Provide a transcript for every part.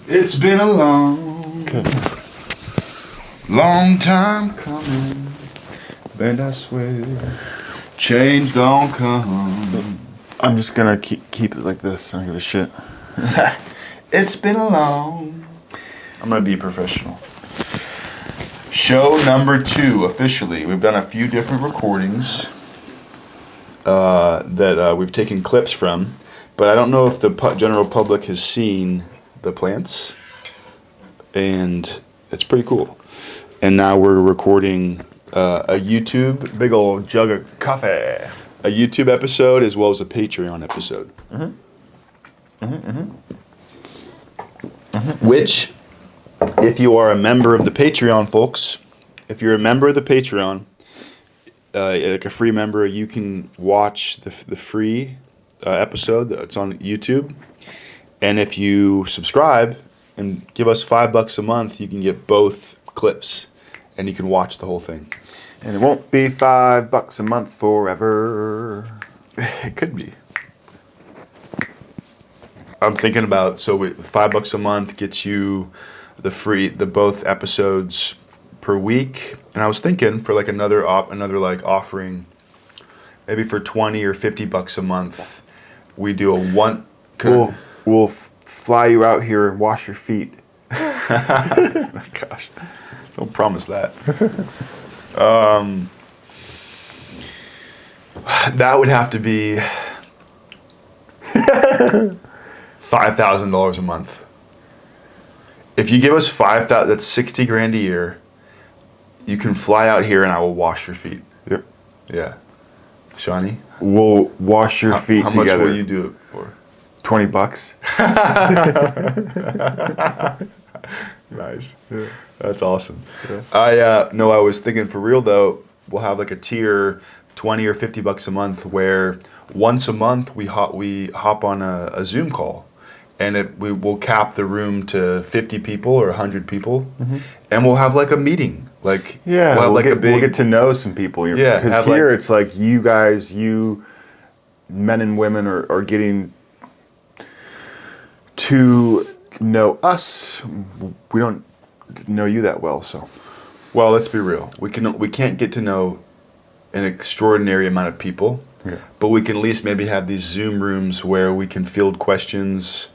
It's been a long time coming, and I swear, change gon' come. I'm just gonna keep it like this. I don't give a shit. It's been a long. I'm gonna be professional. Show number 2 officially. We've done a few different recordings that we've taken clips from, but I don't know if the general public has seen the plants, and it's pretty cool. And now we're recording a YouTube, big old jug of coffee, a YouTube episode as well as a Patreon episode. Which, if you are a member of the Patreon, folks, if you're a member of the Patreon, like a free member, you can watch the free episode that's on YouTube. And if you subscribe and give us $5 a month, you can get both clips, and you can watch the whole thing. And it won't be $5 a month forever. It could be. I'm thinking about, so $5 a month gets you the both episodes per week, and I was thinking for like another offering, maybe for $20 or $50 a month, we do a one. We'll fly you out here and wash your feet. Gosh, don't promise that. That would have to be $5,000 a month. If you give us $5,000, that's $60,000 a year. You can fly out here and I will wash your feet. Yep. Yeah. Shawnee? We'll wash your feet how together. How much will you do it for? $20. Nice. Yeah. That's awesome. Yeah. I was thinking for real though, we'll have like a tier, $20 or $50 a month, where once a month we hop on a Zoom call, and we'll cap the room to 50 people or 100 people, and we'll have like a meeting. Like we'll get to know some people. Because here it's like you guys, men and women are getting to know us. We don't know you that well, so. Well, let's be real. We can't get to know an extraordinary amount of people, but we can at least maybe have these Zoom rooms where we can field questions.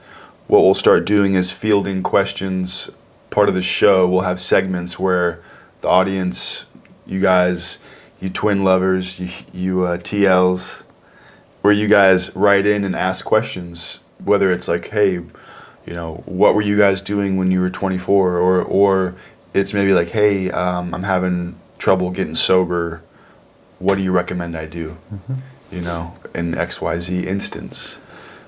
What we'll start doing is fielding questions. Part of the show, we'll have segments where the audience, you guys, you twin lovers, you TLs, where you guys write in and ask questions, whether it's like, hey, what were you guys doing when you were 24? Or it's maybe like, hey, I'm having trouble getting sober. What do you recommend I do? In XYZ instance.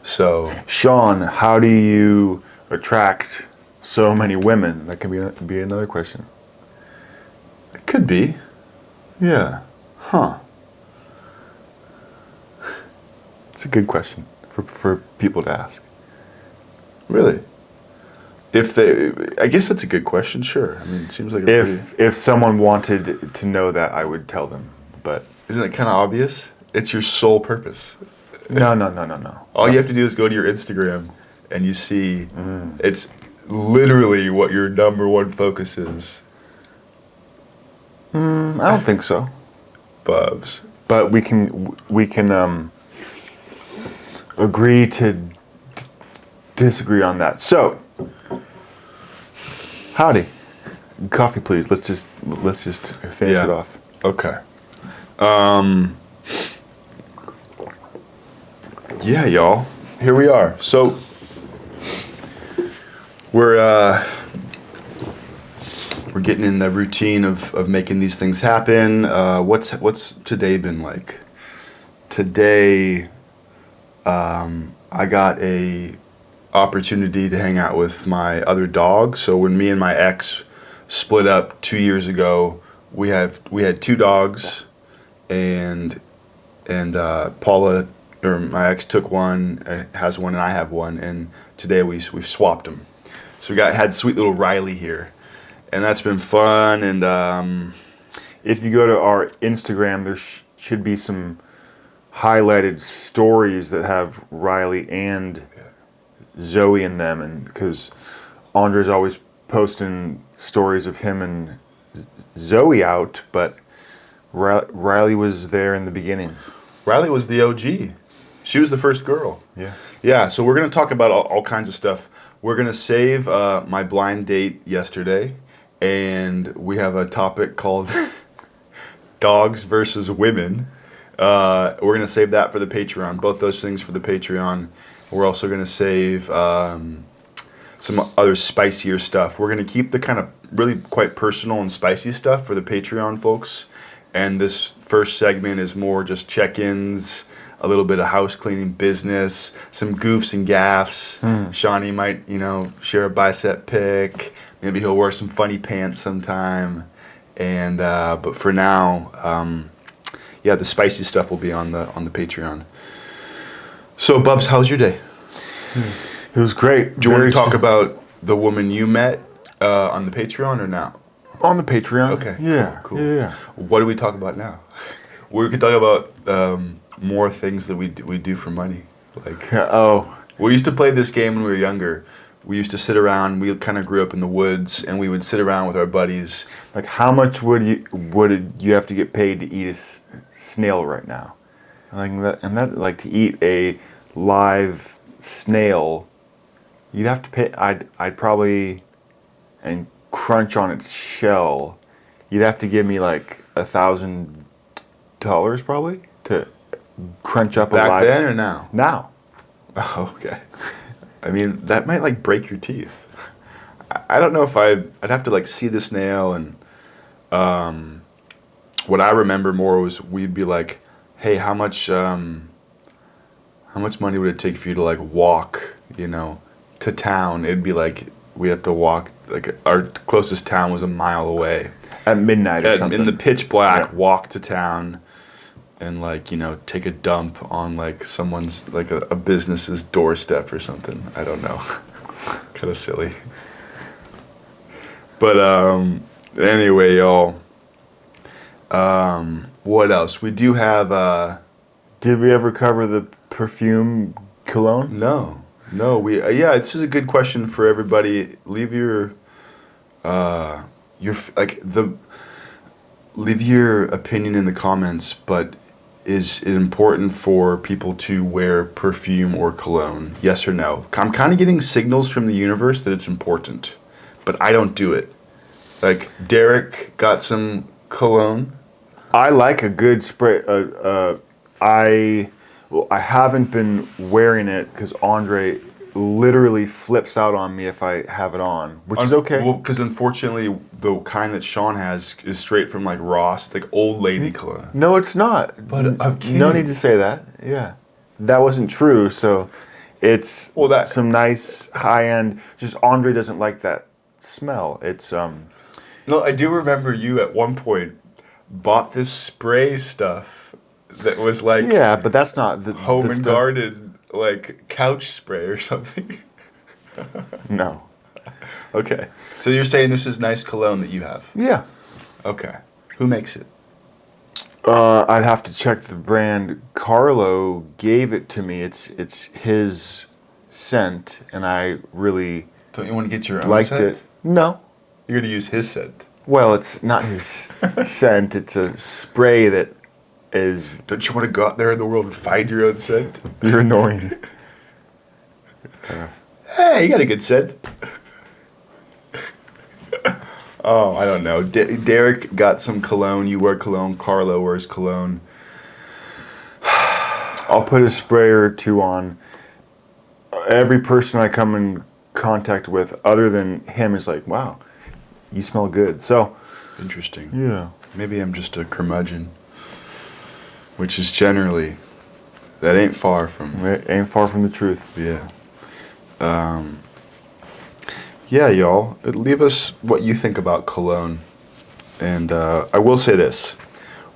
So, Sean, how do you attract so many women? That can be another question. It could be. Yeah. Huh. It's a good question for people to ask. Really? I guess that's a good question. Sure. I mean, it seems like if someone wanted to know that, I would tell them. But isn't it kind of obvious? It's your sole purpose. No. All you have to do is go to your Instagram, and you see it's literally what your number one focus is. I don't think so. Bubs. But we can agree to disagree on that. So, howdy. Coffee, please. Let's just finish it off. Okay. Yeah, y'all. Here we are. So we're getting in the routine of making these things happen. What's today been like? Today, I got a opportunity to hang out with my other dog. So when me and my ex split up 2 years ago, we had 2 dogs, and Paula, or my ex, took one, has one, and I have one, and today we've swapped them. So we had sweet little Riley here, and that's been fun. And if you go to our Instagram, there should be some highlighted stories that have Riley and Zoe in them, and because Andre's always posting stories of him and Zoe out, but Riley was there in the beginning. Riley was the OG. She was the first girl. Yeah. Yeah, so we're going to talk about all kinds of stuff. We're going to save my blind date yesterday, and we have a topic called dogs versus women. We're going to save that for the Patreon, both those things for the Patreon. We're also going to save some other spicier stuff. We're going to keep the kind of really quite personal and spicy stuff for the Patreon folks. And this first segment is more just check-ins, a little bit of house cleaning business, some goofs and gaffs. Shawnee might, share a bicep pic. Maybe he'll wear some funny pants sometime. And but for now, the spicy stuff will be on the Patreon. So, Bubs, how's your day? It was great. Do you want to talk about the woman you met on the Patreon or now? On the Patreon. Okay. Yeah. Cool. Yeah. What do we talk about now? We could talk about more things that we do for money. Like we used to play this game when we were younger. We used to sit around. We kind of grew up in the woods, and we would sit around with our buddies. Like, how much would you have to get paid to eat a snail right now? Like to eat a live snail, you'd have to pay. I'd probably and crunch on its shell. You'd have to give me like $1,000 probably to crunch up a live. Back then or now? Now. Oh, okay. I mean, that might like break your teeth. I don't know if I'd have to like see the snail, and what I remember more was we'd be like, hey, how much money would it take for you to like walk, to town? It'd be like we have to walk, like our closest town was a mile away. At midnight or something. In the pitch black, walk to town and like, take a dump on like someone's, like a business's doorstep or something. I don't know. Kind of silly. But anyway, y'all. What else? We do have... Did we ever cover the perfume cologne? No. This is a good question for everybody. Leave leave your opinion in the comments, but is it important for people to wear perfume or cologne? Yes or no? I'm kind of getting signals from the universe that it's important, but I don't do it. Like, Derek got some cologne. I like a good spray. I haven't been wearing it because Andre literally flips out on me if I have it on, which is okay. Well, because unfortunately, the kind that Sean has is straight from like Ross, like old lady cologne. No, it's not. But I'm kidding. No need to say that. Yeah, that wasn't true. So it's some nice high end. Just Andre doesn't like that smell. It's No, I do remember you at one point bought this spray stuff that was like but that's not the home the and stuff. garden, like couch spray or something. No. Okay. So you're saying this is nice cologne that you have? Yeah. Okay. Who makes it? I'd have to check the brand. Carlo gave it to me. It's his scent, and I really Don't you want to get your own liked scent? it. No. You're going to use his scent. Well, it's not his scent. It's a spray that is... Don't you want to go out there in the world and find your own scent? You're annoying. Hey, you got a good scent. Oh, I don't know. Derek got some cologne. You wear cologne. Carlo wears cologne. I'll put a spray or two on. Every person I come in contact with, other than him, is like, wow, you smell good. So, interesting. Yeah. Maybe I'm just a curmudgeon, which is generally, that ain't far from. It ain't far from the truth. Yeah. Yeah, y'all. Leave us what you think about cologne. And I will say this.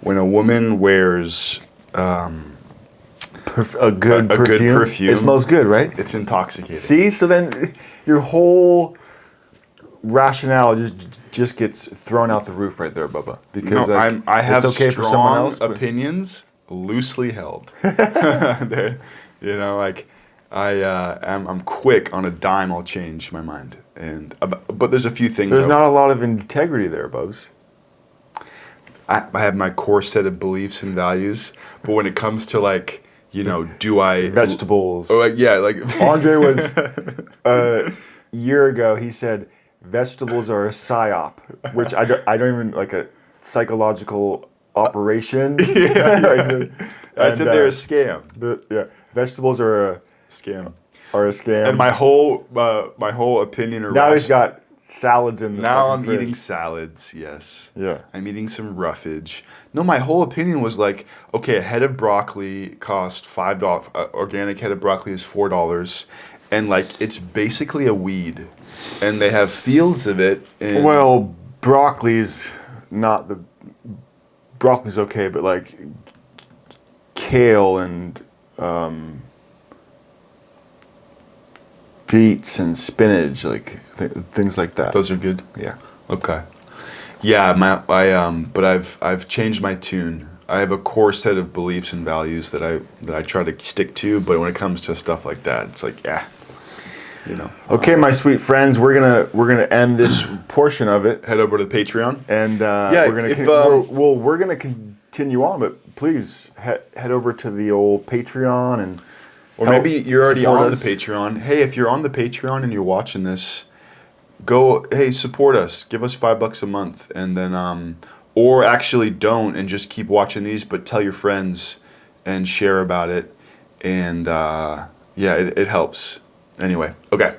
When a woman wears a good perfume, it smells good, right? It's intoxicating. See? So then your whole rationale just gets thrown out the roof right there, Bubba. Because I have it's okay strong for someone else, opinions, loosely held. I'm quick on a dime. I'll change my mind. but there's a few things. There's not a lot of integrity there, Bubs. I have my core set of beliefs and values, but when it comes to like, do I Vegetables. Oh yeah, like Andre was a year ago. He said vegetables are a psyop, which I don't even like a psychological operation. I said they're a scam. Vegetables are a Scam. scam. And my whole opinion or now he's got salads in the now fucking I'm fridge. eating salads. Yes. Yeah. I'm eating some roughage. No, my whole opinion was like, okay, a head of broccoli cost $5. Organic head of broccoli is $4, and like it's basically a weed, and they have fields of it. And Well, broccoli's not the broccoli's okay, but like kale and beets and spinach, like things like that. those are good. Yeah. Okay. Yeah, but I've changed my tune. I have a core set of beliefs and values that I try to stick to, but when it comes to stuff like that, it's like, Okay, my sweet friends, we're gonna end this portion of it, head over to the Patreon. and Yeah, we're gonna if, we're gonna continue on, but please head over to the old Patreon and Or help maybe you're already support on us. the Patreon. Hey, if you're on the Patreon and you're watching this, support us. Give us $5 a month, and then or actually don't and just keep watching these, but tell your friends and share about it, and it helps. Anyway, okay.